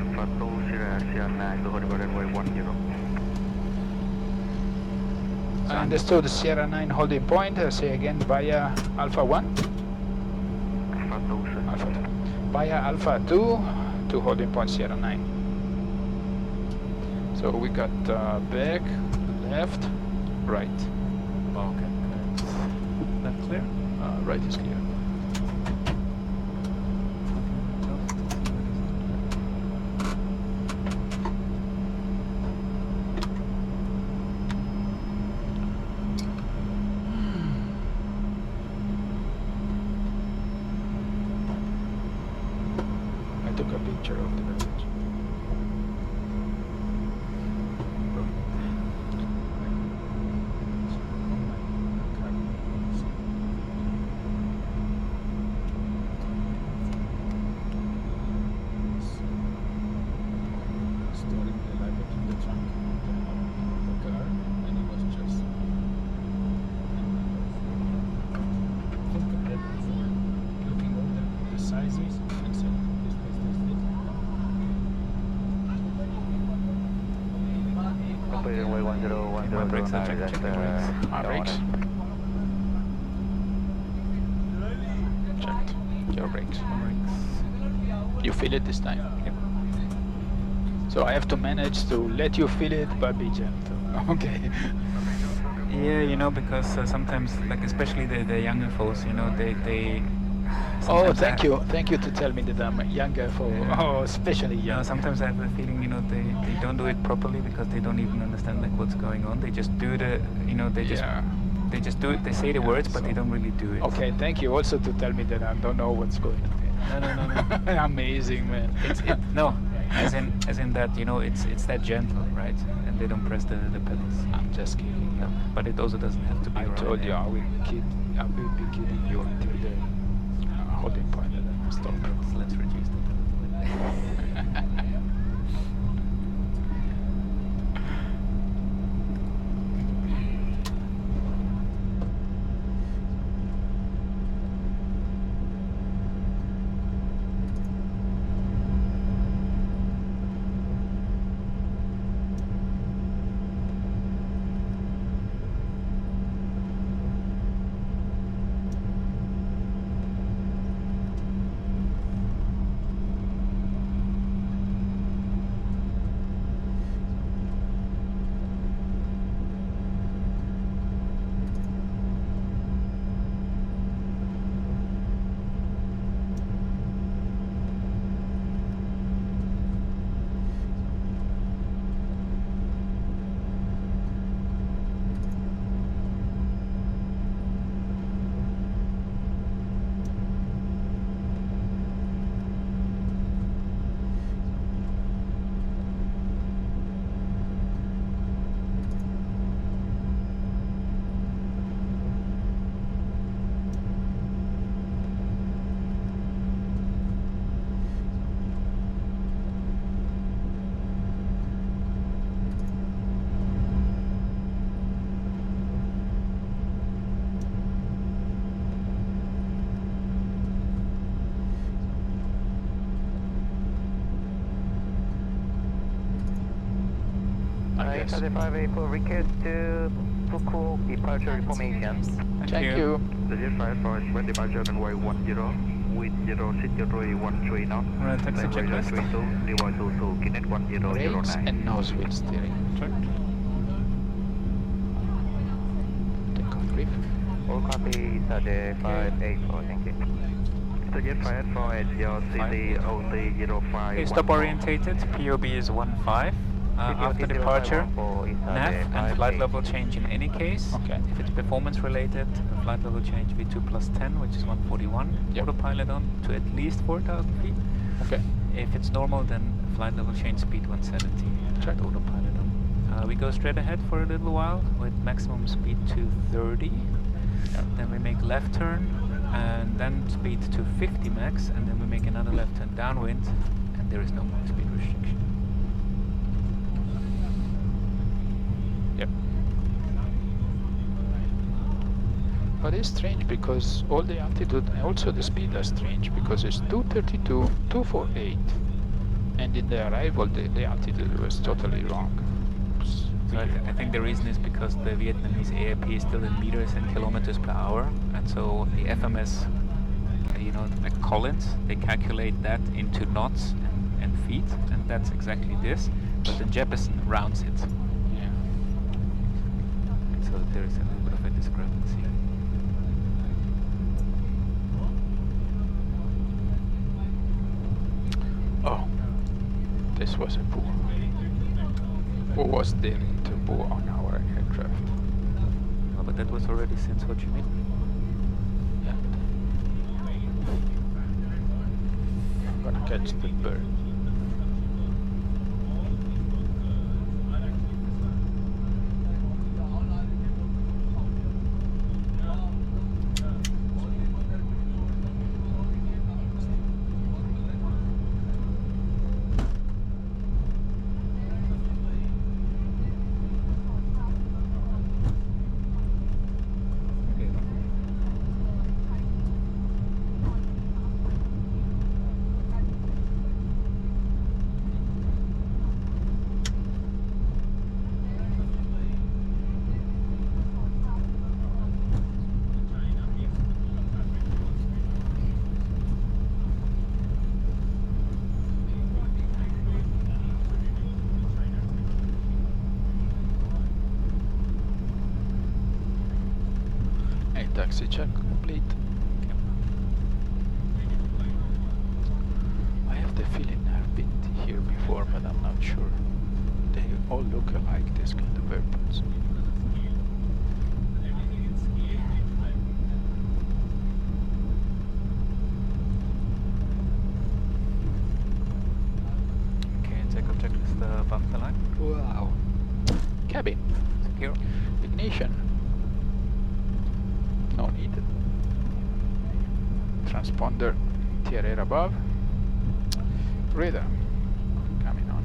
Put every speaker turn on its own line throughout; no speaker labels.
Alpha 2, Sierra 9 to hold about runway 10.
Understood, Sierra 9 holding point, say again, via Alpha 1?
Alpha 2, sir.
Alpha 2. Via Alpha 2 to holding point Sierra 9. So we got back, left, right.
Okay, good. Left clear?
Right is clear. I took a picture of the village.
Storing the luggage in the trunk of the car, and it was just think of that before looking over the sizes and said this place does fit.
Runway 10, 10,
My brakes are
that's
check the brakes.
My brakes. Checked. Your brakes. You feel it this time?
Yep.
So I have to manage to let you feel it, but be gentle. Okay.
Yeah, you know, because sometimes, like especially the younger folks, you know, they
Oh,
sometimes
thank you to tell me that I'm younger for, oh, especially
You know,
young.
sometimes I have the feeling, you know, they don't do it properly because they don't even understand like what's going on. They just do the, you know, they just do it. They say the words, but they don't really do it.
Okay, thank you also to tell me that I don't know what's going on.
No.
Amazing, man.
No, as in that, you know, it's that gentle, right? And they don't press the pedals.
I'm just kidding.
No, but it also doesn't have to be.
I
right.
told you I will be kidding you until the holding point and then stop.
Let's reduce that a little bit.
Yes.
3584 request to Fuku departure information.
Thank you.
The jet flight for express departure runway 10 with 060313 knots.
Right, taxi
Runway
checklist.
32, leeward 22, Kinet
Brakes
1009.
and nose wheel steering.
Check.
Take off brief.
All copy, Saturday 584, thank you. The jet flight for your city OT05.
Okay, stop orientated. POB is 15. After departure, nav and flight level change in any case.
Okay.
If it's performance related, flight level change V2 plus 10, which is 141.
Yep.
Autopilot on to at least 4,000 feet.
Okay.
If it's normal, then flight level change speed 170.
Check.
And autopilot on. We go straight ahead for a little while with maximum speed 230. Then we make left turn and then speed to 50 max, and then we make another left turn downwind, and there is no more speed restriction.
Yep. But it's strange because all the altitude and also the speed are strange because it's 232, 248, And in the arrival, the altitude was totally wrong.
So I think the reason is because the Vietnamese AIP is still in meters and kilometers per hour, and so the FMS, you know, like Collins, they calculate that into knots and feet, and that's exactly this. But then Jeppesen rounds it,
Yeah.
so there is a little bit of a discrepancy.
Oh, this was a poo. Who was daring to poo on our aircraft?
Oh, but that was already since Ho Chi Minh.
Yeah. I'm gonna catch the bird. Taxi check complete. I have the feeling I've been here before, but I'm not sure. They all look alike, this kind of airports.
Okay, takeoff checklist above the line.
Wow. Cabin.
Secure.
Ignition. No need. Transponder tier air above. Radar coming on.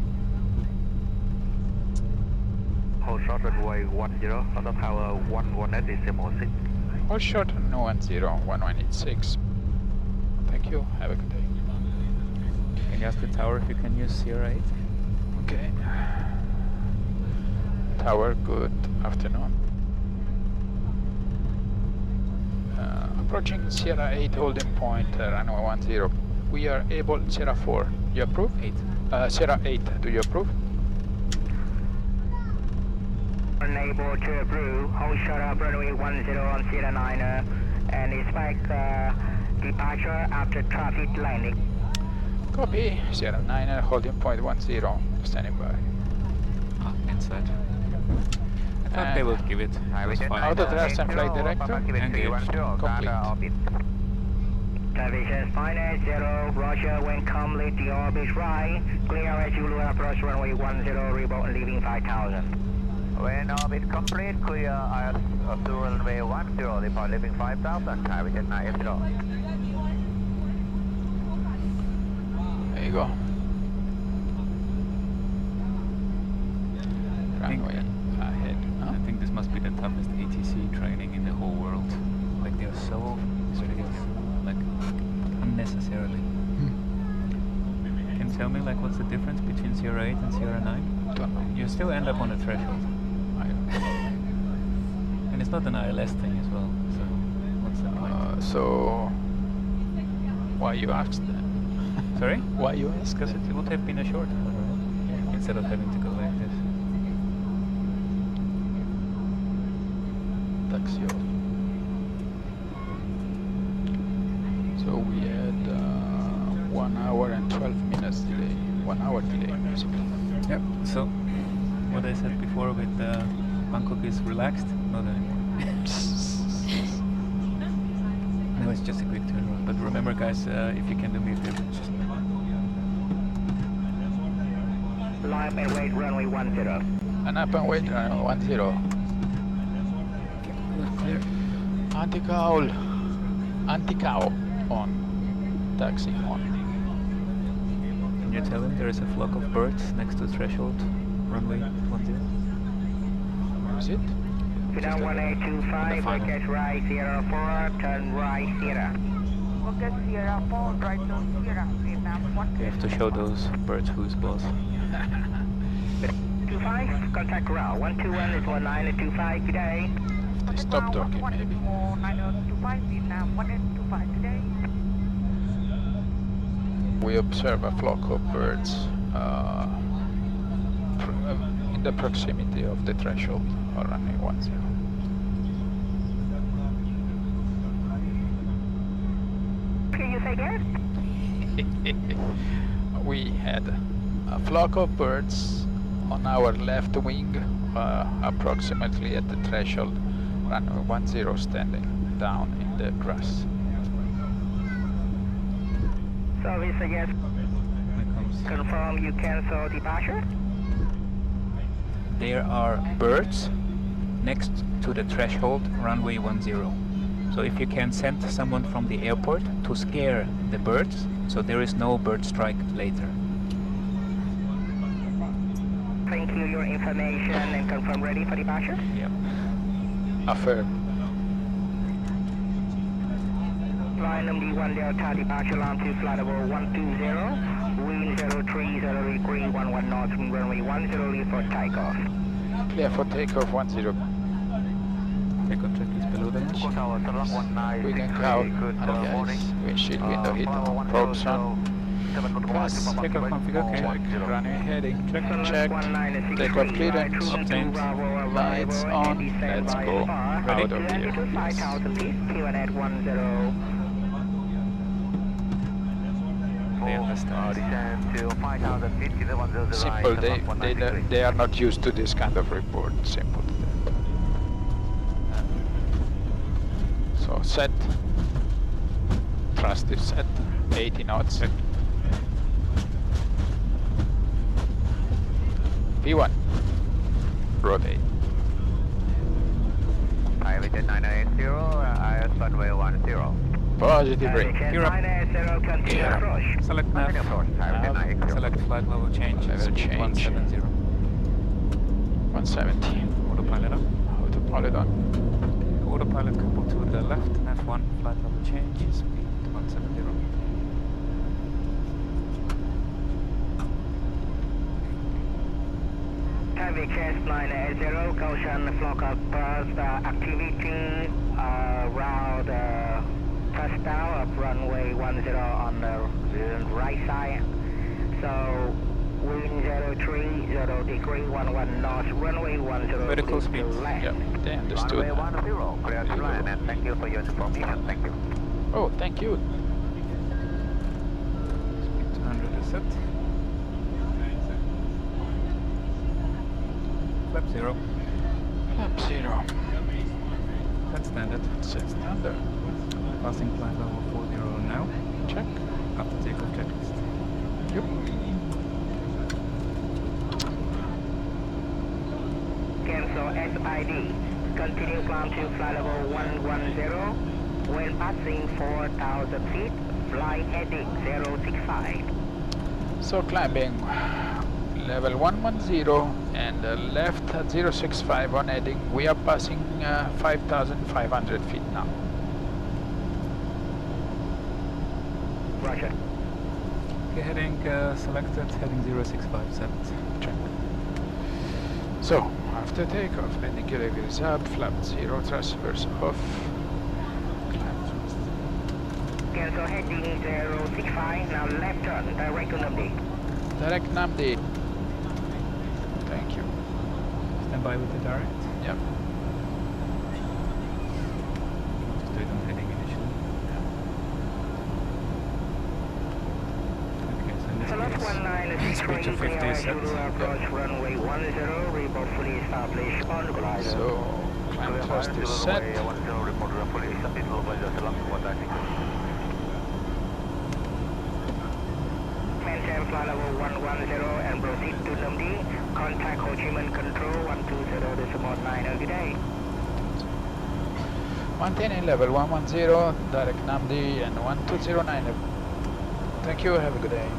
Hold short runway 10, auto power 118.6.
All short on 1186. Thank you. Have a good day.
Can you ask the tower if you can use Sierra 8?
Okay. Tower, good afternoon. Approaching Sierra 8 holding point, runway 10. We are able, Sierra 4, you approve?
8.
Sierra 8, do you approve?
Unable to approve. Hold short up runway 10 on Sierra 9 and expect departure after traffic landing.
Copy, Sierra 9 holding point 10, standing by.
Inside. I thought they would give it. It was fine.
Auto thrust and flight director.
Engaged.
Complete.
Television final 0, Roger, when complete the orbit right, clear as you will approach runway 10, rebound leaving 5000.
When orbit complete, clear IS to runway 10, depart leaving 5000, Television 980.
There you go. Runway ahead. Huh?
I think this must be the toughest ATC training in the whole world. Like they're so serious, like unnecessarily. Can you tell me like what's the difference between Sierra 8 and Sierra 9?
Don't know.
You still end up on a threshold. And it's not an ILS thing as well, so what's the point?
So why you asked then?
Sorry?
Why you asked?
Because it would have been a short one, right? Instead of having to go like this.
Taxi off. So we had 1 hour and 12 minutes delay. 1 hour delay, basically.
Yep. So what I said before with Bangkok is relaxed, not anymore. No, it's just a quick turnaround. But remember, guys, if you can do me a favor, just
Line and wait runway 10.
And up and wait, 10.
clear.
Anti-cowl. Anti-cow on. Taxi on.
Can you tell him there is a flock of birds next to threshold, runway 10?
Where is it?
Final
Just
1825,
on the final.
get right 04, turn right Sierra.
Okay,
Sierra 4, right to Sierra, Vietnam 1.
We have to show those birds who's boss.
25, contact ground. 121 is 1925 today.
They stop talking maybe.
9025 Vietnam 1825 today.
We observe a flock of birds in the proximity of the threshold or running 10.
Can you say again?
We had a flock of birds on our left wing, approximately at the threshold, runway 10 standing down in the grass.
Service yes.
Here comes.
Confirm you cancel departure.
There are birds next to the threshold, runway 10. So if you can send someone from the airport to scare the birds, so there is no bird strike later.
Thank you, your information, and confirm ready for departure.
Yep.
Affirm.
Fly NUMDI 1 Delta departure line to flight level 120, wind 030 degree 11 knots, runway 10 leave for takeoff.
Clear for takeoff 10.
Takeoff check is below the edge.
We can count on the ice. Windshield window hit on. Probes on. Gas.
Takeoff config, okay.
Check. Runway heading.
Check.
Check. Takeoff clearance.
Obtained.
Lights on. Let's go. Out of here.
5000 feet, Q&A 10.
They understand.
Simple. They are not used to this kind of report. Simple. So set. Thrust is set. 80 knots. P1. Rotate.
Pilot 980, IS runway 10.
Positive rate.
Europe.
980, continue
Yeah.
approach.
Select nav. Select flight level change.
Level
Speed
change.
170.
170.
Autopilot up.
Autopilot on.
Autopilot coupled to the left. Nav1 flight level change. Speed 170.
Traffic change 980, caution flock of birds activity around touchdown of runway 10 on the right side. So wind 030 degree 11 knots, runway 10
Vertical
to
speed.
land.
Yep, they understood.
Runway 10, clear to land, and thank you for your information. Thank you.
Oh, thank you.
Speed 200 is set. Flap 0.
Flap 0.
That's standard.
Set standard.
Passing flight level 40 now.
Check.
After takeoff checklist.
Yep.
Cancel SID. Continue climb to flight level 110. When passing 4,000 feet, fly heading 065.
So climbing level 110 and left at 065 on heading. We are passing 5,500 feet now.
Roger.
Okay, heading selected, heading 065 set.
Check. So after takeoff, landing gear is up, flap 0, transverse off. Climb thrust.
Cancel heading 065, now left turn, direct to NUMDI.
Direct NUMDI. Thank you.
Stand by with the direct.
Yep.
Just do it on heading initially. Okay, so in this
Select
case,
1963,
speed to 50 is set.
approach runway 10, report fully established on the glider.
So climb thrust is set.
Maintain flight level 110 and proceed to NUMDI. Contact Ho Chi Minh Control 120.90 today.
Maintaining level 110, direct NUMDI and 1209. Thank you, have a good day.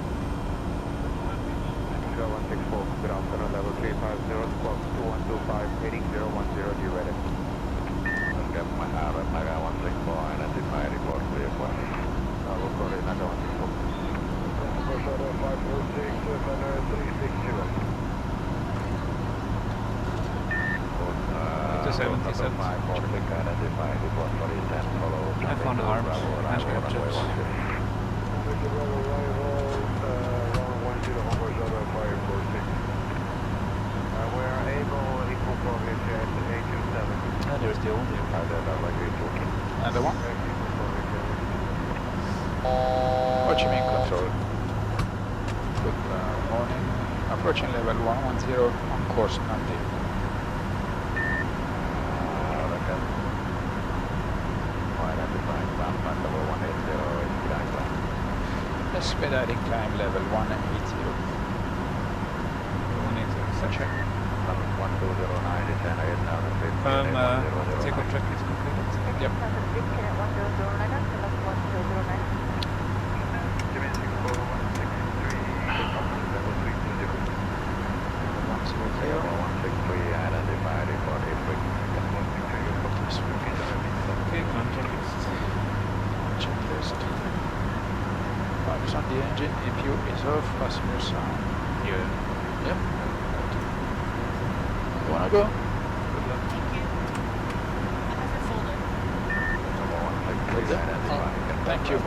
0164, good afternoon, level 350, squawk 2125, heading 010, you ready? Get my Maga 164, identify, report clear for. Bravo,
270 F1 armed and captured.
We are able equal coverage at 827.
Ah, there's the old
Another one. What you mean control? Good morning. Approaching level 110 on course NUMDI. Expediting climb level 180.
180, check.
1209 is an 8000.
Take on track is completed.
Yep.
Okay, contact list.
Checklist. Focus on the engine, EPU is off, passenger sound.
Yeah.
Yep. You wanna go?
Good luck.
Thank you.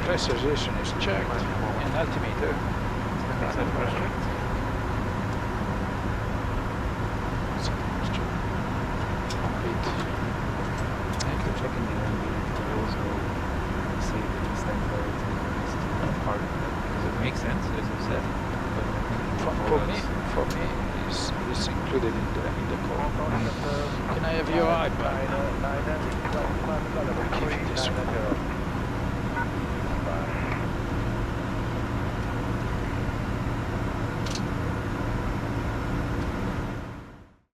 Pressurization is checked and altimeter.
Set pressure.
Complete.
I can check in the NUMDI to also say that the stand for it is part of that because it makes sense as you said. But I think
For me, is included in the call. Can I have your iPad? I'll give you this one.